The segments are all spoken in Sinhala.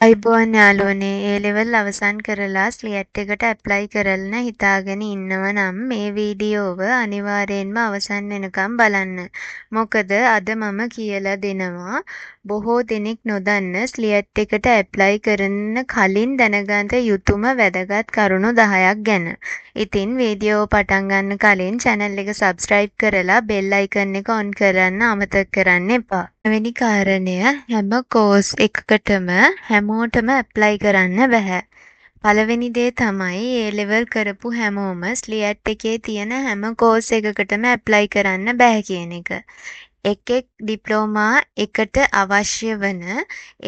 අයිබෝන් යාළුවනේ ඒ ලෙවල් අවසන් කරලා ස්ලියට් එකට ඇප්ලයි කරන්න හිතාගෙන ඉන්නව නම් මේ වීඩියෝව අනිවාර්යෙන්ම අවසන් වෙනකම් බලන්න. මොකද අද මම කියලා දෙනවා බොහෝ දෙනෙක් නොදන්න ස්ලියට් එකට ඇප්ලයි කරන්න කලින් දැනගන්න යුතුම වැදගත් කරුණු 10ක් ගැන. ඉතින් වීඩියෝ පටන් ගන්න කලින් channel එක subscribe කරලා bell icon එක on කරන්න අමතක කරන්න එපා. වෙනි කාරණය හැම කෝස් එකකටම හැමෝටම ඇප්ලයි කරන්න බැහැ. පළවෙනි දේ තමයි ඒ ලෙවල් කරපු හැමෝම ස්ලියට් එකේ තියෙන හැම කෝස් එකකටම ඇප්ලයි කරන්න බැහැ කියන එක. එක් ඩිප්ලෝමා එකට අවශ්‍ය වන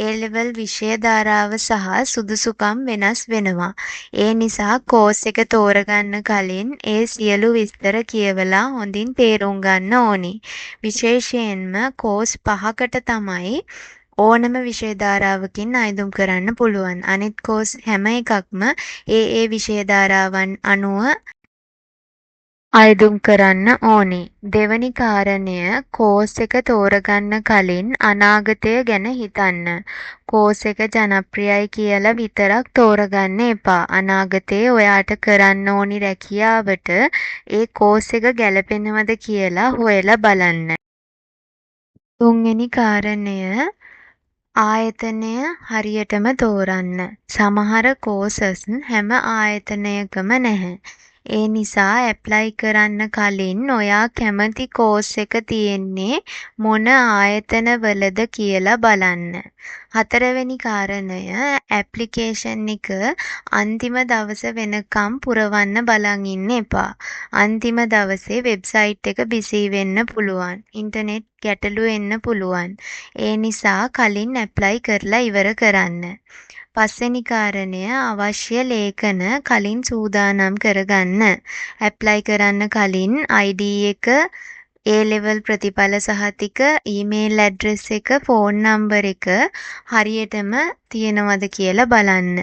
ඒ ලෙවල් විෂය ධාරාව සහ සුදුසුකම් වෙනස් වෙනවා. ඒ නිසා කෝස් එක තෝරගන්න කලින් ඒ සියලු විස්තර කියවලා හොඳින් තේරුම් ගන්න ඕනි. විශේෂයෙන්ම කෝස් 5කට තමයි ඕනම විෂය ධාරාවකින් අයදුම් කරන්න පුළුවන්. අනිත් කෝස් හැම එකක්ම ඒ විෂය ධාරාවන් අනුව අයදුම් කරන්න ඕනි. දෙවැනි කාරණය කෝස් එක තෝරගන්න කලින් අනාගතය ගැන හිතන්න. කෝස් එක ජනප්‍රියයි කියලා විතරක් තෝරගන්න එපා. අනාගතේ ඔයාට කරන්න ඕනි රැකියාවට ඒ කෝස් එක ගැලපෙනවද කියලා හොයලා බලන්න. තුන්වෙනි කාරණය ආයතනය හරියටම තෝරන්න. සමහර කෝසස් හැම ආයතනයකම නැහැ. ඒ නිසා ඇප්ලයි කරන්න කලින් ඔයා කැමති කෝස් එක තියෙන්නේ මොන ආයතනවලද කියලා බලන්න. හතරවෙනි කාරණය ඇප්ලිකේෂන් එක අන්තිම දවස වෙනකම් පුරවන්න බලන් ඉන්න එපා. අන්තිම දවසේ වෙබ්සයිට් එක බිසි වෙන්න පුළුවන්. ඉන්ටර්නෙට් ගැටලු එන්න පුළුවන්. ඒ නිසා කලින් ඇප්ලයි කරලා ඉවර කරන්න. පස්වෙනි කාරණය අවශ්‍ය ලේඛන කලින් සූදානම් කරගන්න. ඇප්ලයි කරන්න කලින් ID එක, ඒ ලෙවල් ප්‍රතිඵල සහතික, ඊමේල් ඇඩ්‍රස් එක, ෆෝන් නම්බර් එක හරියටම තියෙනවද කියලා බලන්න.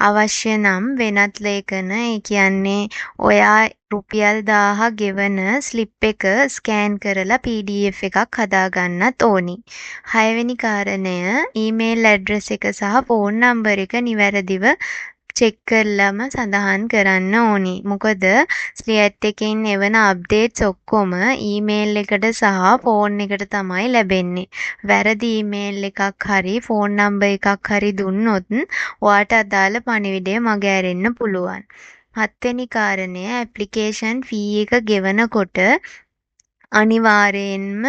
අවශ්‍ය නම් වෙනත් ලේඛන, ඒ කියන්නේ ඔයා රුපියල් 1000 ගෙවන ස්ලිප් එක ස්කෑන් කරලා PDF එකක් හදාගන්නත් ඕනි. 6වෙනි කාරණය ඊමේල් ඇඩ්‍රස් එක සහ ෆෝන් නම්බර් එක නිවැරදිව චෙක් කරලම සඳහන් කරන්න ඕනි. මොකද ස්ලියට් එකෙන් එවන අප්ඩේට්ස් ඔක්කොම ඊමේල් එකට සහ ෆෝන් එකට තමයි ලැබෙන්නේ. වැරදි ඊමේල් එකක් හරි ෆෝන් නම්බර් එකක් හරි දුන්නොත් ඔයාට අදාළ පණිවිඩය මගහැරෙන්න පුළුවන්. 7වෙනි කාරණය ඇප්ලිකේෂන් ෆී එක ගෙවනකොට අනිවාර්යයෙන්ම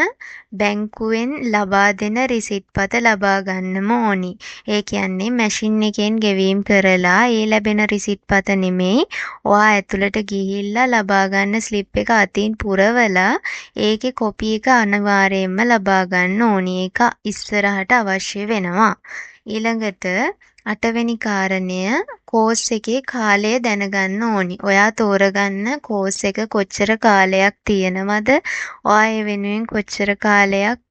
බැංකුවෙන් ලබා දෙන රිසිට් පත ලබා ගන්නම ඕනි. ඒ කියන්නේ මැෂින් එකෙන් ගෙවීම් කරලා ඒ ලැබෙන රිසිට් පත නෙමෙයි ඔයා ඇතුළට ගිහිල්ලා ලබා ගන්න ස්ලිප් එක අතින් පුරවලා ඒකේ කොපි එක අනිවාර්යයෙන්ම ලබා ගන්න ඕනි. ඒක ඉස්සරහට අවශ්‍ය වෙනවා. ඊළඟට 8වෙනි කාරණය කෝස් එකේ කාලය දැනගන්න ඕනි. ඔයා තෝරගන්න කෝස් එක කොච්චර කාලයක් තියෙනවද? ඔයා ඒ වෙනුවෙන් කොච්චර කාලයක්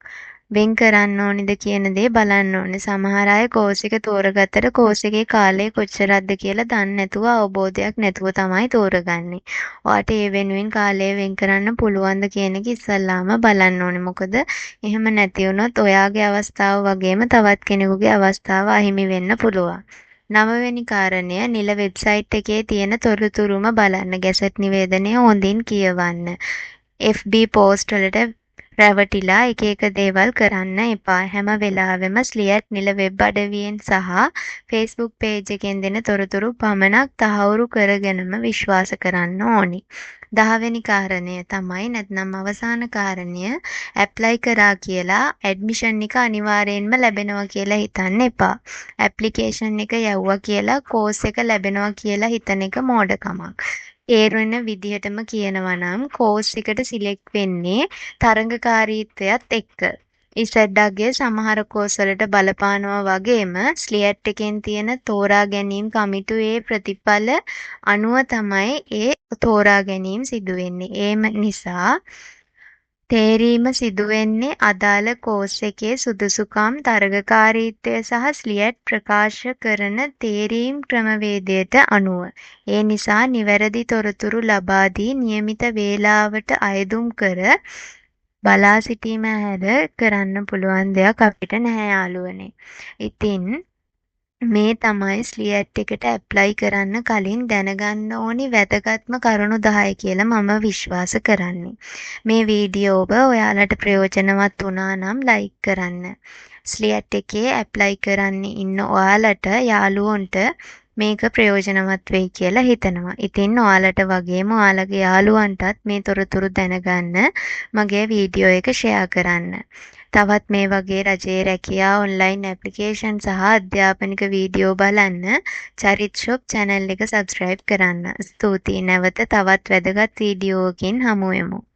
වෙන් කරන්න ඕනිද කියන දේ බලන්න ඕනේ. සමහර අය කෝස් එක තෝරගත්තට කෝස් එකේ කාලය කොච්චරක්ද කියලා දන්නේ නැතුව අවබෝධයක් නැතුව තමයි තෝරගන්නේ. ඔයාට ඒ වෙනුවෙන් කාලය වෙන් කරන්න පුළුවන්ද කියන එක ඉස්සල්ලාම බලන්න ඕනේ. මොකද එහෙම නැති වුණොත් ඔයාගේ අවස්ථාව වගේම තවත් කෙනෙකුගේ අවස්ථාව අහිමි වෙන්න පුළුවන්. 9වෙනි කාරණය නිල වෙබ්සයිට් එකේ තියෙන තොරතුරුම බලන්න. ගැසට් නිවේදනය හොඳින් කියවන්න. FB පෝස්ට් වලට රැවටිලා එක දේවල් කරන්න එපා. හැම වෙලාවෙම ස්ලියට් නිල වෙබ් අඩවියෙන් සහ Facebook page එකෙන් දෙන තොරතුරු පමණක් තහවුරු කරගෙනම විශ්වාස කරන්න ඕනි. 10වෙනි කාරණය තමයි නැත්නම් අවසාන කාරණය ඇප්ලයි කරා කියලා ඇඩ්මිෂන් එක අනිවාර්යයෙන්ම ලැබෙනවා කියලා හිතන්න එපා. ඇප්ලිකේෂන් එක යවුවා කියලා කෝස් එක ලැබෙනවා කියලා හිතන එක මෝඩකමක්. තේරෙන විදිහටම කියනවා නම් කෝස් එකට සිලෙක්ට් වෙන්නේ තරඟකාරීත්වයත් එක්ක. ඉසෙඩ්ඩක්ගේ සමහර කෝස් වලට බලපානවා වගේම ස්ලියට් එකෙන් තියෙන තෝරා ගැනීම කමිටුවේ ප්‍රතිඵල අනුව තමයි ඒ තෝරා ගැනීම සිදු වෙන්නේ. ඒ නිසා තේරීම සිදුවෙන්නේ අදාළ කෝස් එකේ සුදුසුකම්, තරගකාරීත්වය සහ ස්ලියට් ප්‍රකාශ කරන තේරීම් ක්‍රමවේදයට අනුව. ඒ නිසා නිවැරදි තොරතුරු ලබා දී નિયમિત වේලාවට අයදුම් කර බලා සිටීම හැර කරන්න පුළුවන් දෙයක් අපිට නැහැ යාළුවනේ. ඉතින් මේ තමයි ස්ලිඇට් එකට ඇප්ලයි කරන්න කලින් දැනගන්න ඕනි වැදගත්ම කරුණු 10 කියලා මම විශ්වාස කරන්නේ. මේ වීඩියෝව ඔයාලට ප්‍රයෝජනවත් වුණා නම් ලයික් කරන්න. ස්ලිඇට් එකේ ඇප්ලයි කරන්න ඉන්න ඔයාලට යාළුවොන්ට මේක ප්‍රයෝජනවත් වෙයි කියලා හිතනවා. ඉතින් ඔයාලට වගේම ඔයාලගේ යාළුවන්ටත් මේ තොරතුරු දැනගන්න මගේ වීඩියෝ එක ෂෙයා කරන්න. තවත් මේ වගේ රජයේ රැකියා ඔන්ලයින් ඇප්ලිකේෂන් සහ අධ්‍යාපනික වීඩියෝ බලන්න චරිත් ෂොප් channel එක සබ්ස්ක්‍රයිබ් කරන්න. ස්තුතියි නැවත තවත් වැදගත් වීඩියෝවකින් හමු වෙමු.